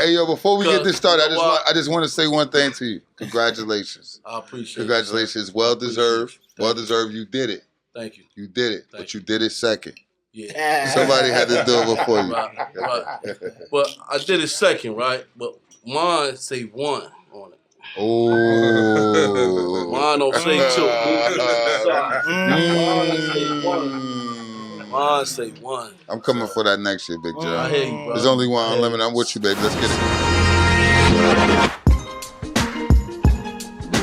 Hey, yo, before we get this started, I just want to say one thing to you. Congratulations. I appreciate it. Congratulations. Well deserved. Well deserved. You did it. Thank you. You did it. But you did it second. Yeah. Somebody had to do it before you. Right. But I did it second, right? But mine say 1 on it. Oh. Mine don't say 2. Mine say 1. I'm coming for that next year, Big John. I hear you, bro. There's only one unlimited. I'm with you, baby. Let's get it.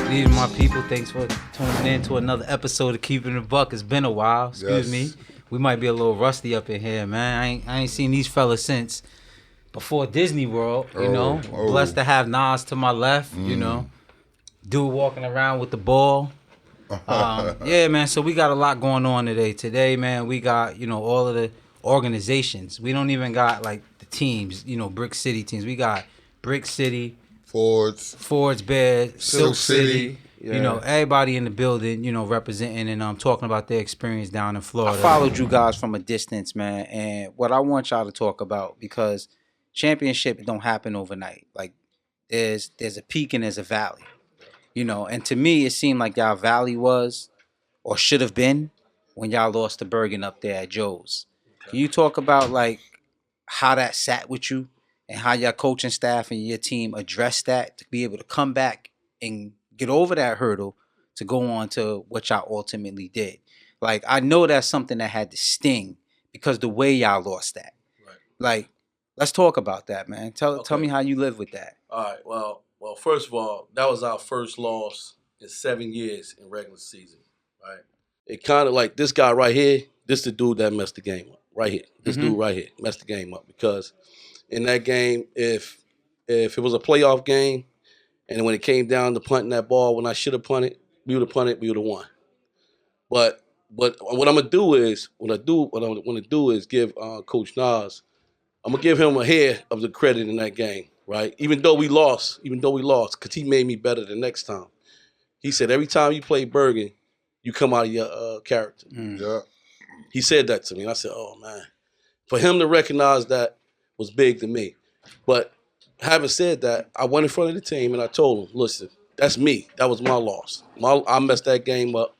These are my people. Thanks for tuning in to another episode of Keeping It a Buck. It's been a while. Excuse me. We might be a little rusty up in here, man. I ain't seen these fellas since before Disney World, you know. Blessed to have Nas to my left, you know. Dude walking around with the ball. Yeah, man. So we got a lot going on today. Today, man, we got, you know, all of the organizations. We don't even got like the teams, you know, Brick City teams. We got Brick City, Ford's Bears, Silk City. Yeah. You know, everybody in the building, you know, representing and talking about their experience down in Florida. I followed you guys from a distance, man, and what I want y'all to talk about, because championship don't happen overnight. Like, there's a peak and there's a valley, you know. And to me, it seemed like y'all valley was, or should have been, when y'all lost to Bergen up there at Joe's. Can you talk about like how that sat with you and how your coaching staff and your team addressed that to be able to come back and get over that hurdle to go on to what y'all ultimately did? Like, I know that's something that had to sting because the way y'all lost that. Right. Like, let's talk about that, man. Tell me how you live with that. All right. Well, first of all, that was our first loss in 7 years in regular season, right? It kind of like this guy right here, this the dude that messed the game up, right here. This dude right here messed the game up, because in that game, if it was a playoff game, and when it came down to punting that ball, when I should have punted, we would have punted, we would have won. But what I'm gonna do is, give Coach Nas, I'm gonna give him a hair of the credit in that game, right? Even though we lost, because he made me better the next time. He said, every time you play Bergen, you come out of your character. Yeah. He said that to me, and I said, oh man, for him to recognize that was big to me. But having said that, I went in front of the team and I told them, listen, that's me. That was my loss. I messed that game up.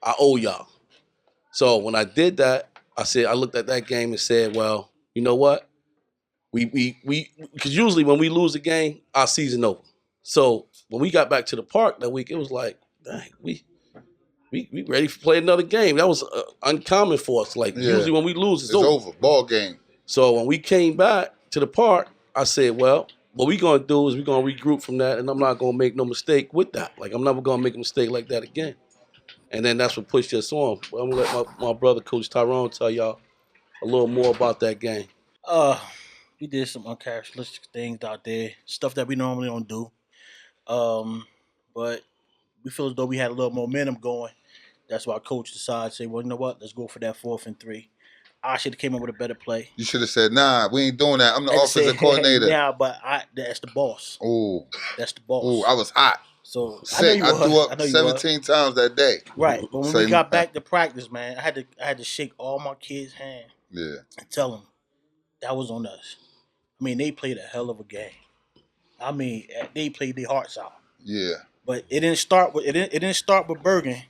I owe y'all. So when I did that, I looked at that game and said, well, you know what? Because usually when we lose a game, our season over. So when we got back to the park that week, it was like, dang, we ready to play another game. That was uncommon for us. Like, usually when we lose, it's over. Ball game. So when we came back to the park, I said, well, what we're going to do is we're going to regroup from that, and I'm not going to make no mistake with that. Like, I'm never going to make a mistake like that again. And then that's what pushed us on. But I'm going to let my brother, Coach Tyrone, tell y'all a little more about that game. We did some uncharacteristic things out there, stuff that we normally don't do. But we feel as though we had a little momentum going. That's why Coach decided to say, well, you know what? Let's go for that 4th and 3. I should have came up with a better play. You should have said, nah, we ain't doing that. I'm the offensive coordinator. Yeah, but that's the boss. Oh. That's the boss. Oh, I was hot. So sick. I threw up 17 times that day. Right. But when we got back to practice, man, I had to shake all my kids' hand. Yeah. And tell them that was on us. I mean, they played a hell of a game. I mean, they played their hearts out. Yeah. But it didn't start with Bergen.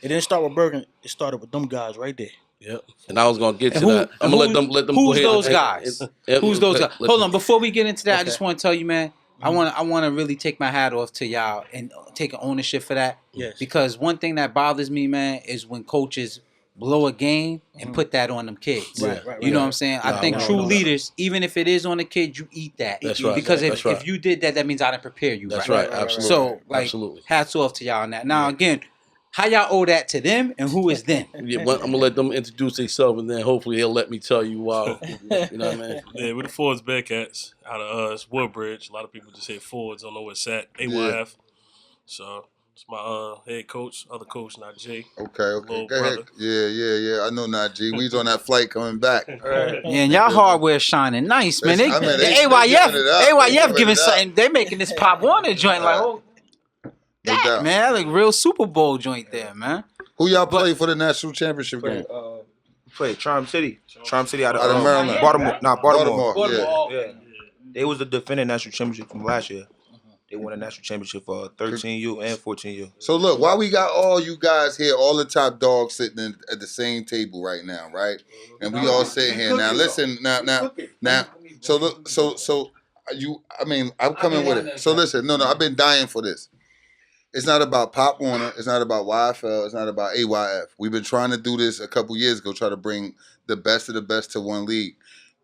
It didn't start with Bergen. It started with them guys right there. Yep. And I was gonna get to that. I'm gonna let them. Who's those guys? Who's those guys? Hold on, before we get into that, I just want to tell you, man. I want to really take my hat off to y'all and take ownership for that. Yes. Because one thing that bothers me, man, is when coaches blow a game and put that on them kids. Right. You know what I'm saying? I think true leaders, even if it is on the kid, you eat that. That's right. Because if you did that, that means I didn't prepare you. That's right. Absolutely. So, like, hats off to y'all on that. Now, again, how y'all owe that to them, and who is them? I'm gonna let them introduce themselves, and then hopefully they'll let me tell you why. You know what I mean? Yeah, we're the Ford's Bearcats out of it's Woodbridge. A lot of people just say Fords, don't know where it's at. AYF. Yeah. So it's my head coach, other coach, NAJEE. Okay. Go ahead. Yeah. I know NAJEE. We was on that flight coming back. Yeah, and y'all hardware shining nice, man. The AYF giving something. They making this Pop Warner joint like, oh. That, man, like real Super Bowl joint there, man. Who y'all play for the national championship game? Played Charm City out of Maryland. Baltimore. Yeah. They was the defending national championship from last year. They won a national championship for 13U and 14U. So look, why we got all you guys here, all the top dogs sitting at the same table right now, right? And we all sitting here now. Listen, now. So look, so you. I mean, I'm coming with it. So listen, no, I've been dying for this. It's not about Pop Warner. It's not about YFL. It's not about AYF. We've been trying to do this a couple years ago, try to bring the best of the best to one league.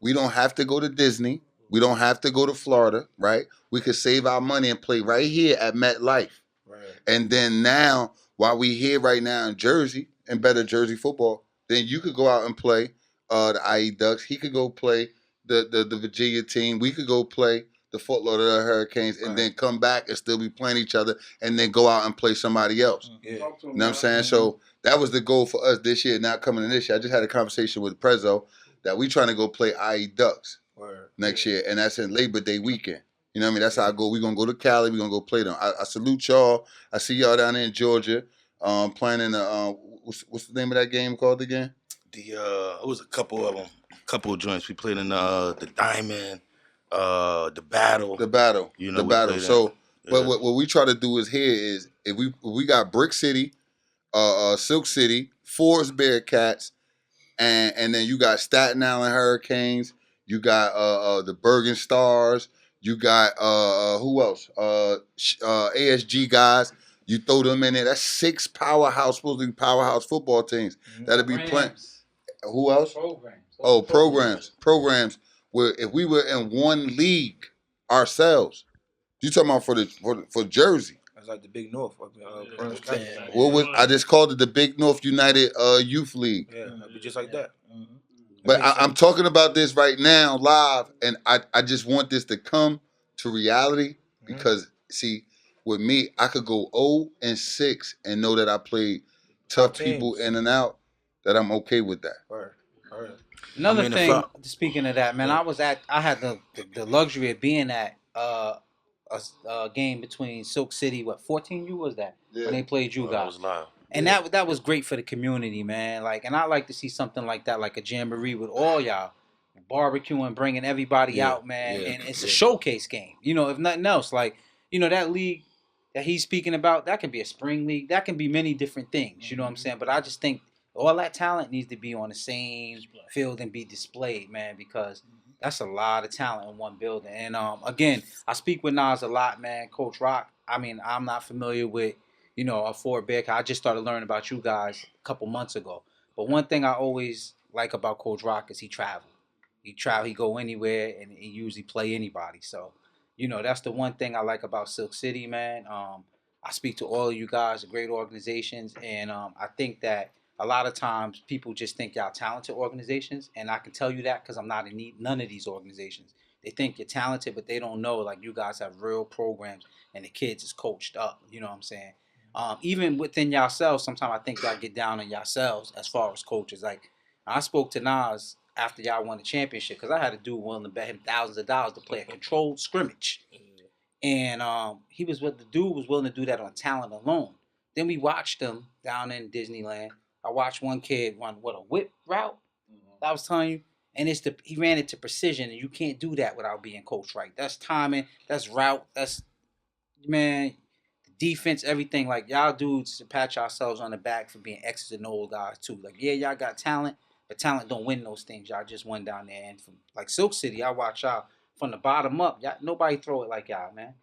We don't have to go to Disney. We don't have to go to Florida, right? We could save our money and play right here at MetLife. Right. And then now, while we here right now in Jersey, and better Jersey football, then you could go out and play the IE Ducks. He could go play the Virginia team. We could go play the Fort Lauderdale Hurricanes, and then come back and still be playing each other, and then go out and play somebody else. Yeah. You know what I'm saying? So that was the goal for us this year, not coming in this year. I just had a conversation with Prezzo that we trying to go play IE Ducks next year, and that's in Labor Day weekend. You know what I mean? That's how I go. We're going to go to Cali. We're going to go play them. I salute y'all. I see y'all down there in Georgia playing in the, what's the name of that game called again? It was a couple of them. A couple of joints. We played in the Diamond. The battle. You know, the battle. So, but what we try to do is here is if we got Brick City, Silk City, Forest Bearcats, and then you got Staten Island Hurricanes, you got the Bergen Stars, you got who else? ASG guys. You throw them in there. That's 6 supposed to be powerhouse football teams that'll be playing. Who else? Programs. Where if we were in one league ourselves, you talking about for Jersey? That's like the Big North. I just called it the Big North United Youth League. Yeah, it'd be just like that. But I'm talking about this right now live, and I just want this to come to reality because see, with me, I could go 0-6 and know that I played tough people in and out. That I'm okay with that. Right. Another thing, speaking of that, man, I had the luxury of being at a game between Silk City, 14U was that? Yeah. When they played you guys. And that was great for the community, man. Like, and I like to see something like that, like a jamboree with all y'all barbecuing, bringing everybody out, man. And it's a showcase game. You know, if nothing else, like, you know, that league that he's speaking about, that can be a spring league. That can be many different things. You know what I'm saying? But I just think all that talent needs to be on the same field and be displayed, man, because that's a lot of talent in one building. And again, I speak with Nas a lot, man. Coach Rock, I mean, I'm not familiar with, you know, a Fort Bearcat. I just started learning about you guys a couple months ago. But one thing I always like about Coach Rock is he travel. He go anywhere, and he usually play anybody. So, you know, that's the one thing I like about Silk City, man. I speak to all of you guys, great organizations, and I think that a lot of times people just think y'all talented organizations, and I can tell you that because I'm not in none of these organizations. They think you're talented, but they don't know, like, you guys have real programs, and the kids is coached up. You know what I'm saying? Even within yourselves, sometimes I think y'all get down on yourselves as far as coaches. Like, I spoke to Nas after y'all won the championship because I had a dude willing to bet him thousands of dollars to play a controlled scrimmage. And the dude was willing to do that on talent alone. Then we watched him down in Disneyland. I watched one kid run a whip route. I was telling you, and he ran it to precision, and you can't do that without being coached right. That's timing, that's route, that's defense, everything. Like, y'all dudes pat yourselves on the back for being X's and O's guys too. Like, yeah, y'all got talent, but talent don't win those things. Y'all just won down there, and from like Silk City, I watch y'all from the bottom up. Y'all, nobody throw it like y'all, man.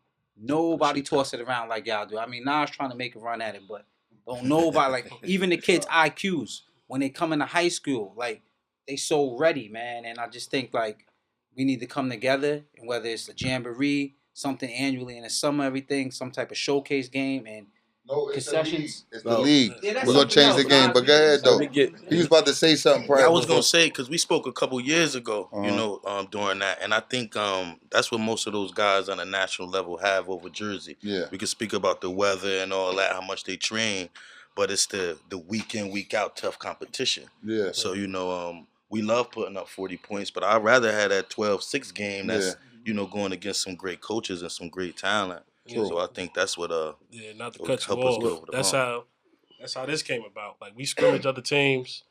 Nobody toss it around like y'all do. I mean, Nas trying to make a run at it, but don't nobody like even the kids' IQs when they come into high school, like they so ready, man. And I just think like we need to come together, and whether it's a jamboree, something annually in the summer, everything, some type of showcase game, and concessions. It's the league. We're gonna change the game, but go ahead though. He was about to say something. I was gonna say because we spoke a couple years ago, you know, during that, and I think that's what most of those guys on a national level have over Jersey. Yeah, we could speak about the weather and all that, how much they train, but it's the week in, week out tough competition. Yeah. So you know, we love putting up 40 points, but I'd rather have that 12-6 game that's you know going against some great coaches and some great talent. True. So I think that's what not to cut you off. That's how this came about. Like, we scrimmaged other teams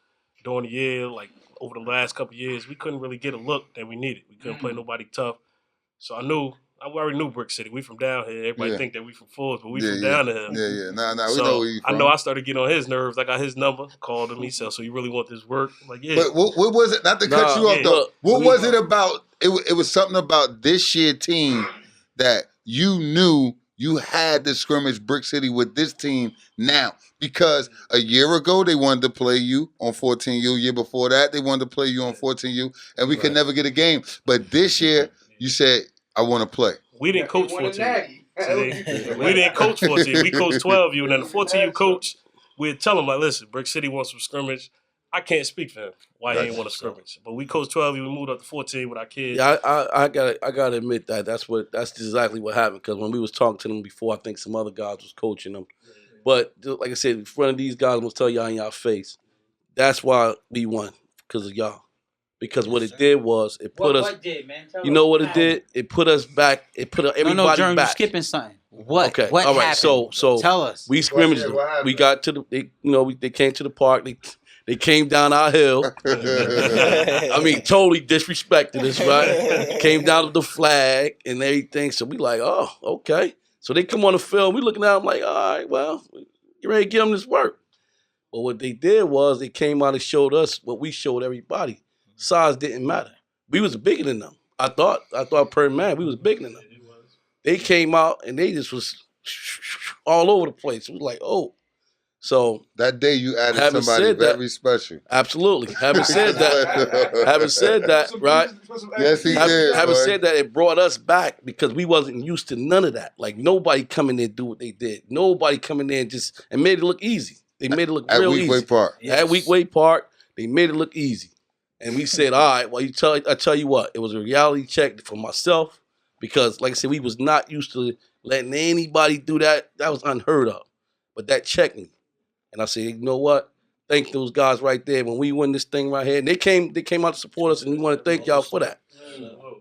during the year. Like, over the last couple of years, we couldn't really get a look that we needed. We couldn't play nobody tough. So I already knew Brick City. We from down here. Everybody think that we from Fords, but we from yeah. down here. Yeah. Nah, we So know where you from. I know I started getting on his nerves. I got his number, called him. He said, "So you really want this work?" I'm like, yeah. But what was it? Not to cut you off, though. Look, what was it about? It was something about this year team that you knew you had to scrimmage Brick City with this team now. Because a year ago, they wanted to play you on 14U. Year before that, they wanted to play you on 14U. And we could never get a game. But this year, you said, I want to play. We didn't coach 14U. We didn't coach 14. We coached 12U. And then the 14U coach, we'd tell him, like, listen, Brick City wants some scrimmage. I can't speak for him why he ain't want to scrimmage. But we coached 12U. We moved up to 14 with our kids. Yeah, I gotta admit that's exactly what happened. Because when we was talking to them before, I think some other guys was coaching them. But like I said, in front of these guys, I'm gonna tell y'all in y'all face, that's why we won, because of y'all. Because what it did was it put us. What did, man? You know what it did? It put us back. It put everybody no, Jeremy, back. You're skipping something. What? Okay. What all right. happened? So tell us. We scrimmaged them. We got to the. They came to the park. They came down our hill. I mean, totally disrespected us, right? Came down with the flag and everything. So we like, oh, okay. So they come on the field. We looking at them like, all right, well, you ready to give them this work. But what they did was they came out and showed us what we showed everybody. Size didn't matter. We was bigger than them. I thought per man, we was bigger than them. They came out and they just was all over the place. It was like, oh. So that day you added somebody very special. Absolutely. Having said that, right? Yes, he did. Having said that, it brought us back because we wasn't used to none of that. Like nobody come in there and do what they did. Nobody come in there and made it look easy. They made it look real easy. At Weekway Park. Yes. At Weekway Park, they made it look easy. And we said, all right, well, I tell you what, it was a reality check for myself because, like I said, we was not used to letting anybody do that. That was unheard of. But that checked me. And I said, you know what? Thank those guys right there. When we win this thing right here, and they came out to support us, and we want to thank y'all for that.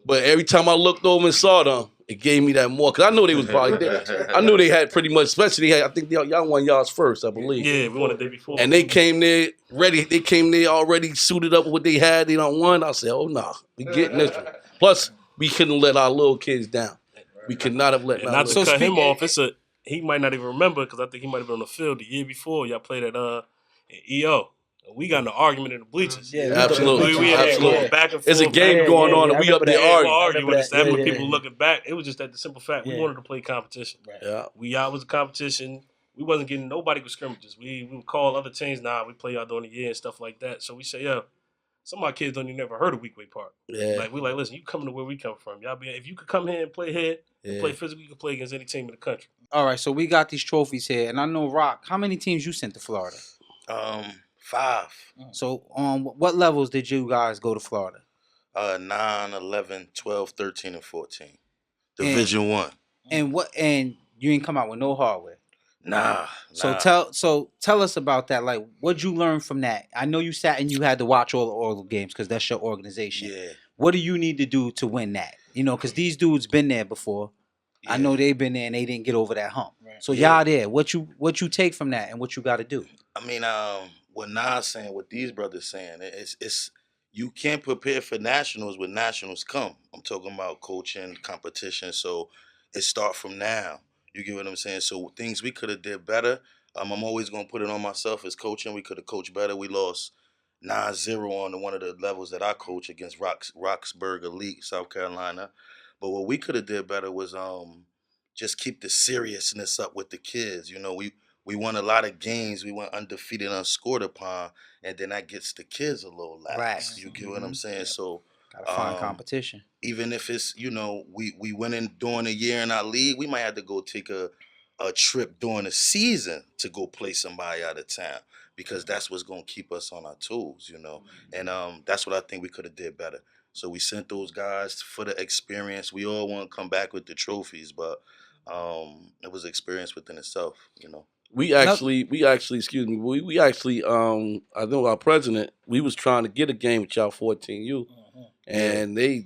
But every time I looked over and saw them, it gave me that more. Because I knew they was probably there. I knew they had pretty much, especially I think y'all won y'all's first, I believe. Yeah, we won the day before. And they came there ready. They came there already suited up with what they had. They don't won. I said, oh, nah, we getting this one. Plus, we couldn't let our little kids down. We could not have let not to cut him off. He might not even remember because I think he might have been on the field the year before. Y'all played at EO. We got in an argument in the bleachers. Yeah, absolutely. We had absolutely. Back and forth. It's a game going on, and we up there arguing. Instead of people looking back, it was just that the simple fact we wanted to play competition. Right. Yeah, y'all was a competition. We wasn't getting nobody with scrimmages. We would call other teams. We play y'all during the year and stuff like that. So we say, some of my kids don't even never heard of Weekway Park. Yeah. Like we listen, you coming to where we come from. Y'all if you could come here and play here, and play physically, you can play against any team in the country. All right, so we got these trophies here, and I know Rock. How many teams you sent to Florida? 5. So, what levels did you guys go to Florida? 9, 11, 12, 13, and 14. Division 1. And you didn't come out with no hardware. Nah. So tell us about that. Like, what'd you learn from that? I know you sat and you had to watch all the games because that's your organization. Yeah. What do you need to do to win that? You know, because these dudes been there before. Yeah. I know they've been there and they didn't get over that hump. Right. So y'all there. What you take from that and what you got to do? I mean, what Nas saying, what these brothers saying, it's you can't prepare for nationals when nationals come. I'm talking about coaching, competition. So it start from now. You get what I'm saying? So things we could have did better. I'm always gonna put it on myself as coaching. We could have coached better. We lost 9-0 on one of the levels that I coach against Roxburgh Elite, South Carolina. But what we could have did better was just keep the seriousness up with the kids. You know, we won a lot of games. We went undefeated, unscored upon, and then that gets the kids a little lax. Right. You get what I'm saying? Yeah. So gotta find competition. Even if it's, we went in during a year in our league, we might have to go take a trip during the season to go play somebody out of town because that's what's gonna keep us on our toes, And that's what I think we could have did better. So we sent those guys for the experience. We all want to come back with the trophies, but it was experience within itself, We actually, excuse me, we actually, I know our president, we was trying to get a game with y'all 14U, and they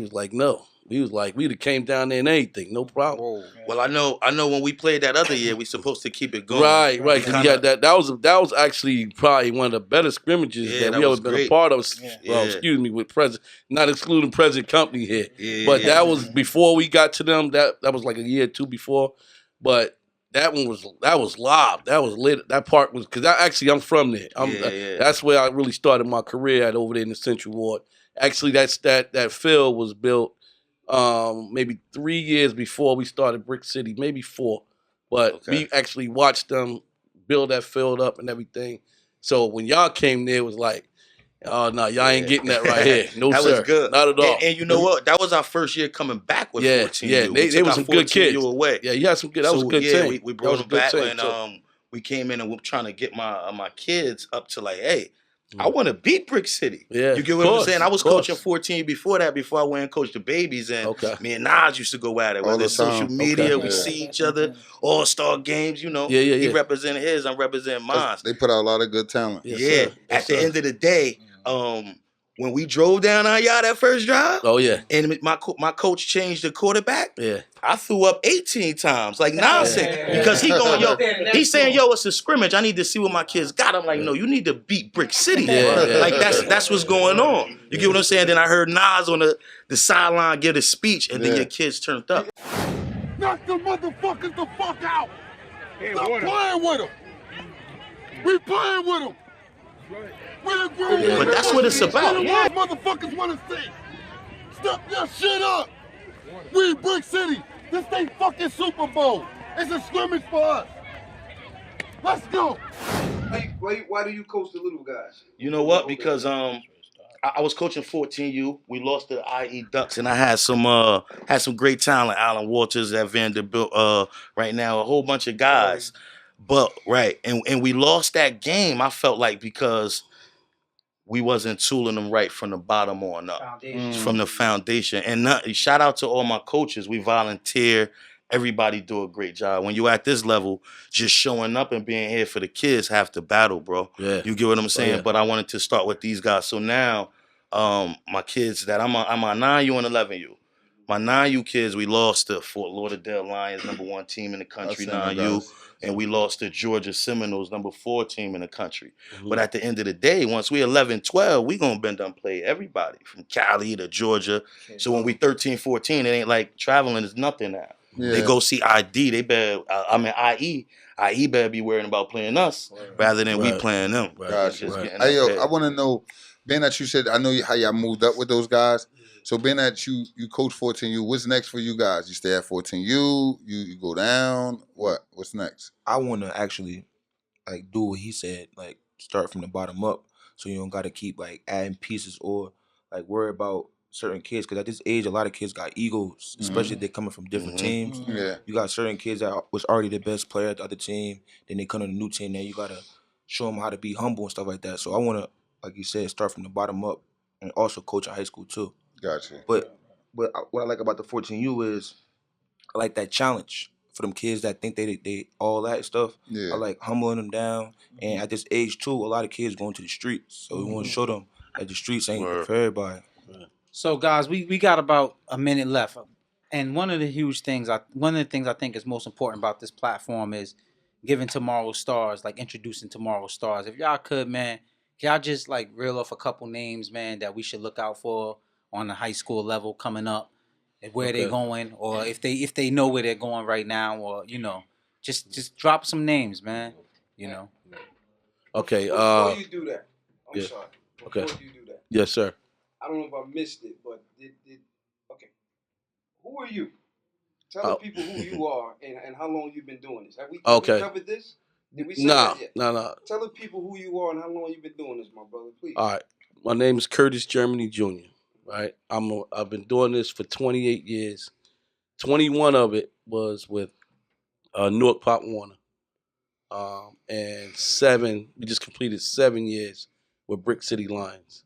was like, no, We was like, we'd have came down there and anything, no problem. Whoa. Well, I know when we played that other year, we supposed to keep it going. Right. Because we had that. That was actually probably one of the better scrimmages that we ever been a part of. Excuse me, with not excluding President Company here, but that was before we got to them. That was like a year or two before, but that was live. That was lit. That part was because I'm from there. That's where I really started my career at over there in the Central Ward. Actually, that field was built maybe 3 years before we started Brick City, maybe 4. But we actually watched them build that field up and everything. So when y'all came there, it was like, oh, no, y'all ain't getting that right here. No, that sir. was good. Not at all. And you know what? That was our first year coming back with 14U. Yeah, they were some good kids. Away. Yeah, you had some good. That was a good team. We brought them back and we came in and we were trying to get my kids up to like, hey, I want to beat Brick City. Yeah, you get what I'm saying? I was coaching 14 before that, before I went and coached the babies. And me and Nas used to go at it. Whether it's social media, we see each other, all-star games, you know. He represented his, I'm representing mine. They put out a lot of good talent. Yes, at the end of the day, when we drove down our yard that first drive, and my coach changed the quarterback, I threw up 18 times, like nonsense, because he's saying, yo, it's a scrimmage. I need to see what my kids got. I'm like, no, you need to beat Brick City. Like that's what's going on. You get what I'm saying? Then I heard Nas on the sideline give a speech, and then your kids turned up. Knock the motherfuckers the fuck out. Stop playing with them. We playing with them. But that's what it's about. Motherfuckers want to see. Step your shit up. We Brick City. This ain't fucking Super Bowl. It's a scrimmage for us. Let's go. Why do you coach the little guys? You know what? Because I was coaching 14U. We lost to IE Ducks, and I had some great talent. Alan Walters at Vanderbilt. Right now, a whole bunch of guys. But and we lost that game. I felt like because we wasn't tooling them right from the bottom on up, from the foundation. And shout out to all my coaches. We volunteer. Everybody do a great job. When you're at this level, just showing up and being here for the kids, half the battle, bro. Yeah. You get what I'm saying? But I wanted to start with these guys. So now, my kids that I'm on 9U and 11U. My 9U kids, we lost to Fort Lauderdale Lions, #1 team in the country, 9U. And we lost to Georgia Seminoles, #4 team in the country. But at the end of the day, once we 11-12, we going to bend and play everybody from Cali to Georgia. So when we 13-14, it ain't like traveling is nothing now. They go see ID. They better, IE. IE better be worrying about playing us rather than we playing them. Gotcha. Hey, yo, I want to know, being that you said, I know how y'all moved up with those guys. So being that you coach 14U, what's next for you guys? You stay at 14U? You go down? What's next? I want to actually like do what he said, like start from the bottom up, so you don't got to keep like adding pieces or like worry about certain kids. Because at this age, a lot of kids got egos, especially if they're coming from different teams. Yeah. You got certain kids that was already the best player at the other team, then they come to the new team. Now you gotta show them how to be humble and stuff like that. So I want to, like you said, start from the bottom up and also coach in high school too. Gotcha. But what I like about the 14U is I like that challenge for them kids that think they all that stuff. Yeah. I like humbling them down. And at this age too, a lot of kids going to the streets. So we want to show them that the streets ain't for everybody. So guys, we got about a minute left. And one of the things I think is most important about this platform is giving tomorrow's stars, like introducing tomorrow's stars. If y'all could, man, can y'all just like reel off a couple names, man, that we should look out for on the high school level coming up, and where they're going, or if they know where they're going right now, or just drop some names, man. Okay. Before you do that, I'm sorry. Before you do that, yes, sir. I don't know if I missed it, but who are you? Tell the people who you are and how long you've been doing this. Have we covered this? Did we say that yet? No. Tell the people who you are and how long you've been doing this, my brother, please. All right. My name is Curtis Germany Jr. Right, I've been doing this for 28 years. 21 of it was with Newark Pop Warner, and we just completed 7 years with Brick City Lions.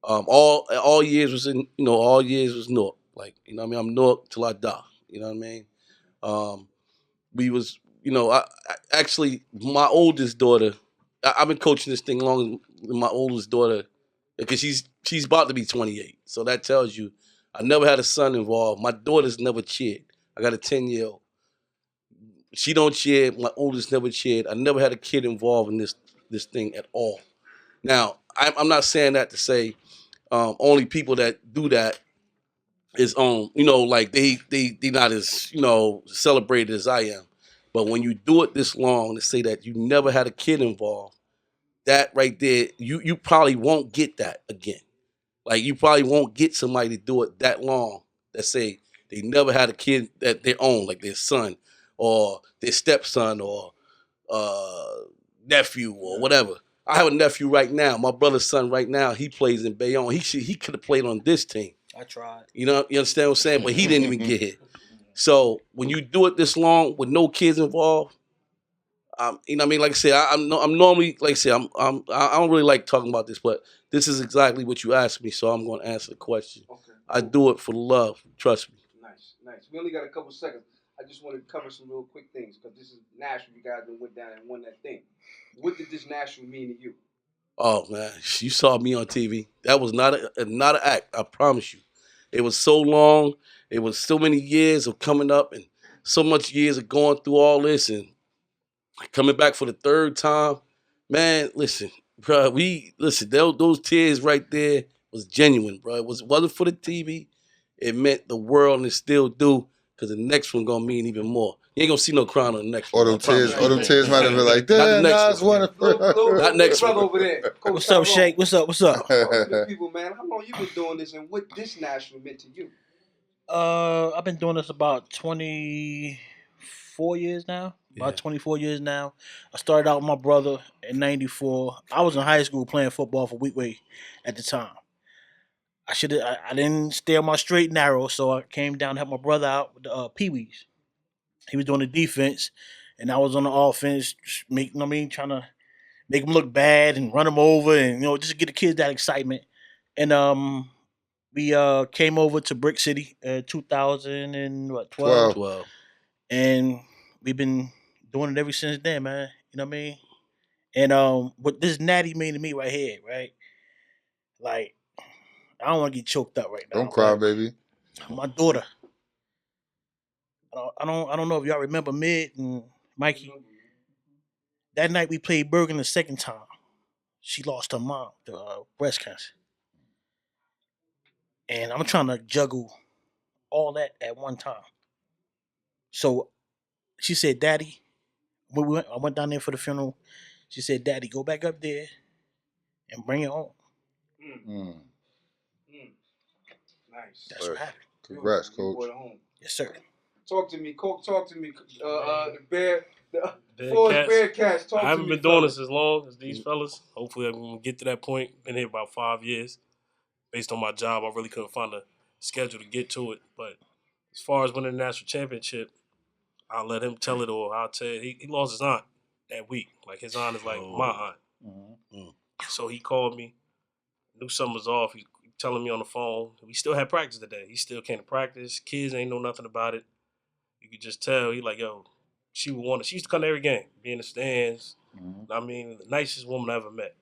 All years was Newark. Like, you know what I mean? I'm Newark till I die. You know what I mean? We was, I actually, my oldest daughter, I've been coaching this thing longer than my oldest daughter, because she's about to be 28. So that tells you I never had a son involved. My daughter's never cheered. I got a 10-year-old. She don't cheer. My oldest never cheered. I never had a kid involved in this thing at all. Now, I'm not saying that to say only people that do that is like they not as celebrated as I am. But when you do it this long, to say that you never had a kid involved, that right there, you probably won't get that again. Like you probably won't get somebody to do it that long that say they never had a kid that their own, like their son or their stepson or nephew or whatever. I have a nephew right now. My brother's son right now. He plays in Bayonne. He could have played on this team. I tried. You understand what I'm saying? But he didn't even get here. So when you do it this long with no kids involved, you know what I mean? Like I said, I'm normally, like I said, I don't really like talking about this, but this is exactly what you asked me, so I'm going to answer the question. Okay. I do it for the love. Trust me. Nice. We only got a couple seconds. I just want to cover some real quick things because this is national. You guys went down and won that thing. What did this national mean to you? Oh man, you saw me on TV. That was not an act. I promise you. It was so long. It was so many years of coming up and so much years of going through all this and coming back for the third time. Man, listen, bro. Those tears right there was genuine, bro. It wasn't for the TV. It meant the world and it still do. Because the next one gonna mean even more. You ain't gonna see no crown on the next one. All them tears might have been like, damn, Nas won it. Not next one. Over there. Coach What's up, Shake? What's up? People, man, how long you been doing this and what this national meant to you? I've been doing this about 24 years now. About 24 years now. I started out with my brother in '94. I was in high school playing football for Wheatway at the time. I didn't stay on my straight and narrow, so I came down to help my brother out with the Pee-wees. He was doing the defense, and I was on the offense, trying to make him look bad and run him over, and just to get the kids that excitement. And we came over to Brick City 2012, 12. and we've been doing it ever since then, man. You know what I mean? And what this natty mean to me right here, right? Like, I don't want to get choked up right now. Don't cry, baby. My daughter. I don't know if y'all remember Mid and Mikey. That night we played Bergen the second time. She lost her mom to breast cancer. And I'm trying to juggle all that at one time. So she said, Daddy, I went down there for the funeral. She said, Daddy, go back up there and bring it home. Nice. That's what happened. Congrats, Coach. Yes, sir. Talk to me. The Bearcats. Talk I haven't to me, been doing fellas. this as long as these fellas. Hopefully, I'm going to get to that point. Been here about 5 years. Based on my job, I really couldn't find a schedule to get to it. But as far as winning the national championship, I'll let him tell it, or I'll tell you. He lost his aunt that week. Like, his aunt is like my aunt. Mm-hmm. So he called me, knew something was off. He telling me on the phone. We still had practice today. He still came to practice. Kids ain't know nothing about it. You could just tell. He like, yo, she used to come to every game, be in the stands. Mm-hmm. I mean, the nicest woman I ever met.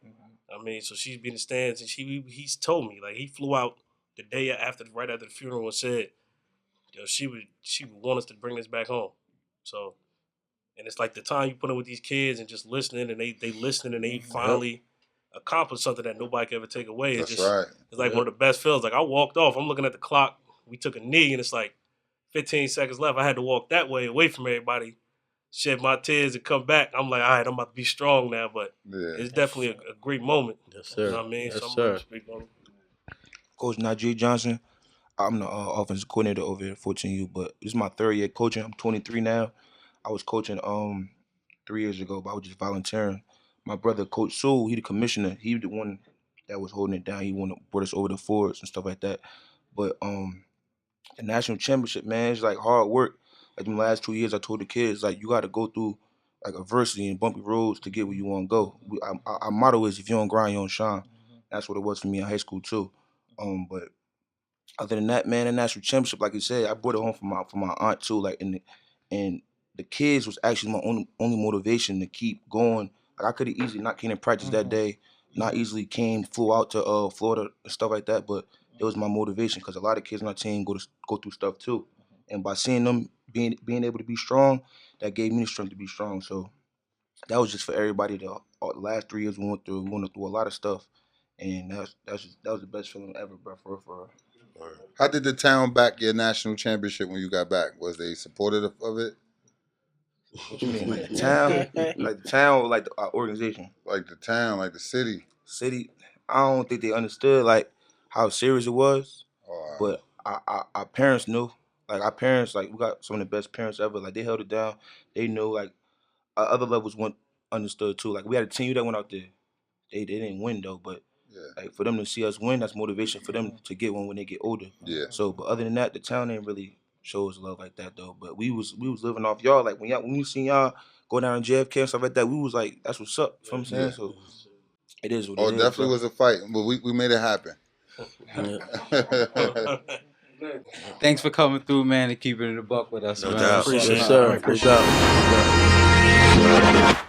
I mean, so she's been in the stands, and he's told me, like, he flew out the day after, right after the funeral, and said, yo, she would want us to bring this back home. So, and it's like the time you put in with these kids and just listening, and they listening, and they finally accomplished something that nobody can ever take away. That's right. It's like one of the best feels. Like, I walked off, I'm looking at the clock, we took a knee, and it's like 15 seconds left. I had to walk that way away from everybody, shed my tears, and come back. I'm like, all right, I'm about to be strong now, but it's definitely a great moment. Yes, sir. You know what I mean? Yes, so sir. Coach NAJEE Johnson. I'm the offensive coordinator over here at 14U, but this is my third year coaching. I'm 23 now. I was coaching 3 years ago, but I was just volunteering. My brother, Coach Sewell, he the commissioner. He the one that was holding it down. He brought us over the forwards and stuff like that. But the national championship, man, it's like hard work. Like in the last 2 years, I told the kids, like, you got to go through like adversity and bumpy roads to get where you want to go. Our motto is, if you don't grind, you don't shine. That's what it was for me in high school too. But other than that, man, the national championship, like you said, I brought it home for my aunt too. Like, and the kids was actually my only motivation to keep going. Like, I could have easily not came to practice that day, not easily flew out to Florida and stuff like that. But it was my motivation because a lot of kids on our team go through stuff too, and by seeing them being able to be strong, that gave me the strength to be strong. So that was just for everybody. The last 3 years we went through a lot of stuff, and that was the best feeling ever, bro. For real. How did the town back your national championship when you got back? Was they supportive of it? What you mean, like the town, like the town, or like the organization? Like the town, like the city. City, I don't think they understood like how serious it was, but our parents knew. Like our parents, like we got some of the best parents ever. Like they held it down. They knew. Like our other levels weren't understood too. Like we had a team that went out there. They didn't win though, but like for them to see us win, that's motivation for them to get one when they get older. Yeah. So, but other than that, the town didn't really show us love like that though. But we was living off y'all. Like when we seen y'all go down to JFK and stuff like that, we was like, that's what's up. You know what I'm saying? Yeah. So it is what Oh, it it is. definitely was a fight, but we made it happen. Thanks for coming through, man, and keeping it a buck with us. No man. doubt. Appreciate it. Yes, sir. Appreciate it. No doubt.